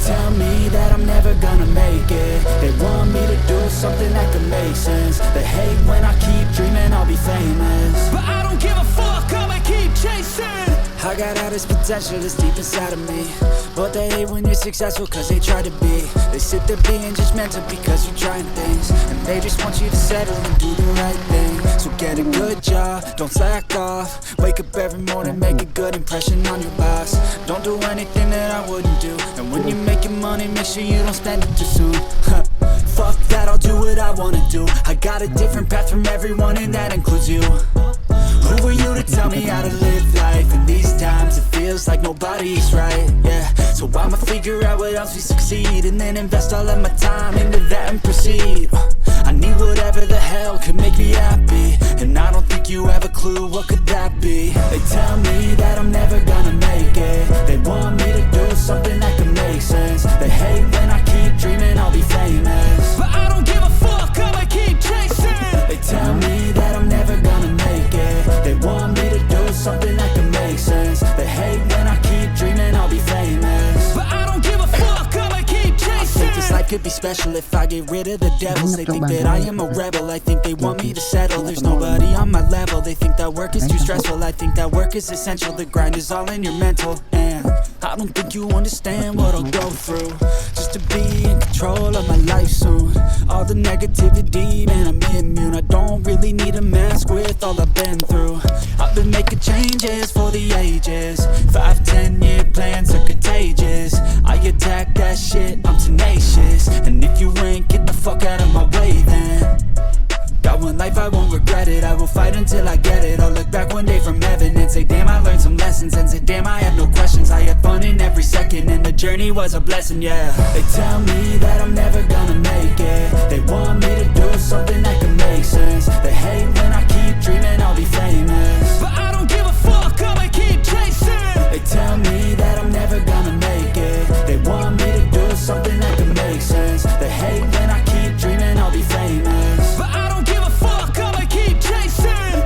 tell me that I'm never gonna make it. They want me to do something that could make sense. They hate when I keep dreaming I'll be famous, but I don't give a fuck, I'ma keep chasing. I got all this potential that's deep inside of me, but they hate when you're successful cause they try to be. They sit there being judgmental because you're trying things, and they just want you to settle and do the right thing. So get a good job, don't slack off. Wake up every morning, make a good impression on your boss. Don't do anything that I wouldn't do, and when you're making money, make sure you don't spend it too soon. Fuck that, I'll do what I wanna do. I got a different path from everyone, and that includes you. Who are you to tell me how to live life? In these times it feels like nobody's right, yeah. So I'ma figure out what else we succeed, and then invest all of my time into that and proceed. I need whatever the hell could make me happy, and I don't think you have a clue what could that be. They tell me that I'm never gonna make it. They want me to do something that could make sense. They hate when I keep dreaming I'll be famous, but I don't give a fuck, I'ma keep chasing. They tell me that I'm never gonna make it. They want me to do something that can make sense. They hate when I keep dreaming I'll be famous, but I don't give a fuck, I'ma keep chasing. I think this life could be special if I get rid of the devils. They think that I am a rebel, I think they want me to settle. There's nobody on my level, they think that work is too stressful. I think that work is essential, the grind is all in your mental. And I don't think you understand what I'll go through just to be in control of my life soon. All the negativity, man, I'm immune. I don't really need a mask with all I've been through. I've been making changes for the ages. 5-10 year plans are contagious. I attack that shit, I'm tenacious. And if you ain't, get the fuck out of my way then. Got one life, I won't regret it. I will fight until I get it. I'll look back one day from heaven and say damn, I learned some lessons. And say damn, I have no questions. I had fun in every second, and the journey was a blessing, yeah. They tell me that I'm never gonna make it. They want me to do something that can make sense. They hate when I keep dreaming I'll be famous, but I don't give a fuck, I'ma keep chasing. They tell me that I'm never gonna make it. They want me to do something that can make sense. They hate when I keep dreaming I'll be famous, but I don't give a fuck, I'ma keep chasing.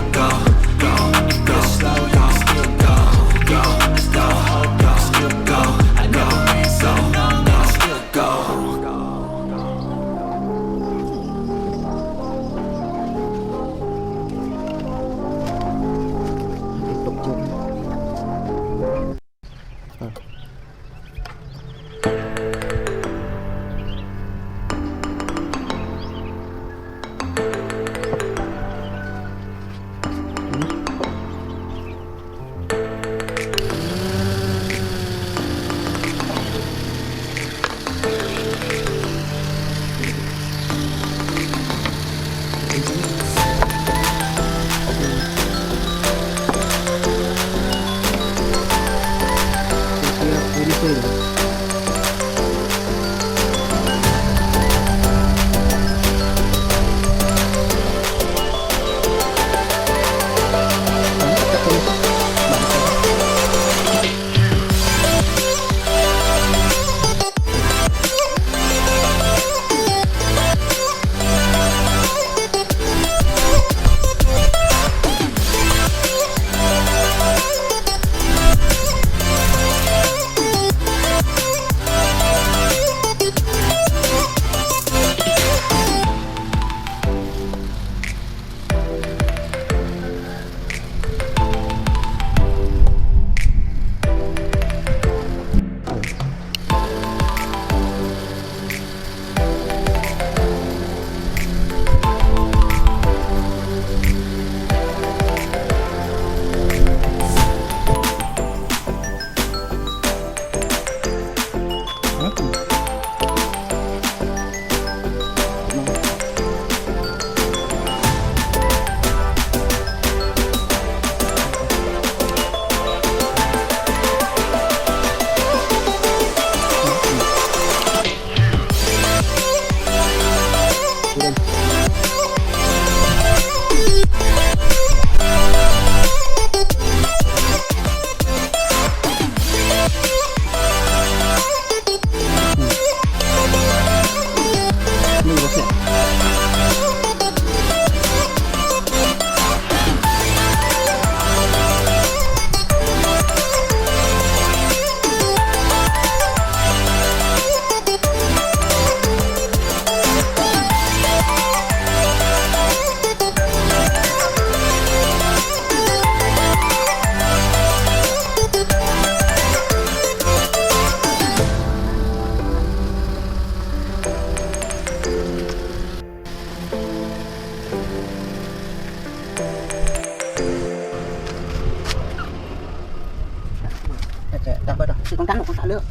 sự con trắng một con xả nước